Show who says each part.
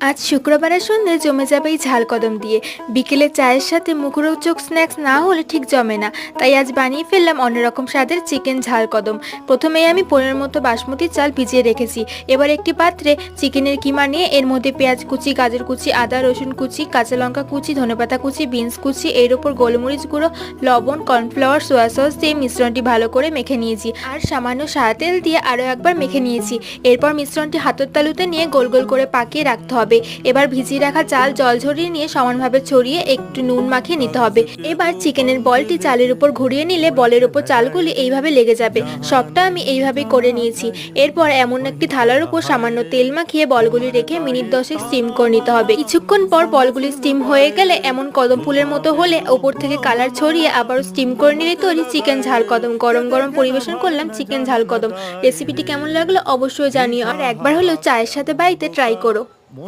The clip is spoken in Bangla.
Speaker 1: আজ শুক্রবারের সন্ধ্যে জমে যাবে এই ঝাল কদম দিয়ে। বিকেলে চায়ের সাথে মুখরোচক স্ন্যাক্স না হলে ঠিক জমে না। তাই আজ বানিয়ে ফেললাম অন্যরকম স্বাদের চিকেন ঝাল কদম। প্রথমেই আমি পনের মতো বাসমতি চাল ভিজিয়ে রেখেছি। এবার একটি পাত্রে চিকেনের কিমা নিয়ে এর মধ্যে পেঁয়াজ কুচি, গাজর কুচি, আদা রসুন কুচি, কাঁচা লঙ্কা কুচি, ধনেপাতা কুচি, বিনস কুচি, এর ওপর গোলমরিচ গুঁড়ো, লবণ, কর্নফ্লাওয়ার, সোয়া সস দিয়ে মিশ্রণটি ভালো করে মেখে নিয়েছি। আর সামান্য সাদা তেল দিয়ে আরও একবার মেখে নিয়েছি। এরপর মিশ্রণটি হাতের তালুতে নিয়ে গোল গোল করে পাকিয়ে রাখতে হবে। এবার ভিজিয়ে রাখা চাল জল ঝরিয়ে নিয়ে সমানভাবে ছড়িয়ে একটু নুন মাখিয়ে নিতে হবে। এবার চিকেনের বলটি চালের উপর ঘুরিয়ে নিলে বলের উপর চালগুলি এইভাবে লেগে যাবে। সবটা আমি এইভাবে করে নিয়েছি। এরপর এমন একটি থালার উপর সামান্য তেল মাখিয়ে বলগুলি রেখে মিনিট 10 স্টিম করে নিতে হবে। কিছুক্ষণ পর বলগুলি স্টিম হয়ে গেলে এমন কদম ফুলের মতো হলে ওপর থেকে কালার ছড়িয়ে আবারও স্টিম করে নিলে তৈরি চিকেন ঝাল কদম। গরম গরম পরিবেশন করলাম চিকেন ঝাল কদম। রেসিপিটি কেমন লাগলো অবশ্যই জানিও, আর একবার হলেও চায়ের সাথে বাড়িতে ট্রাই করো।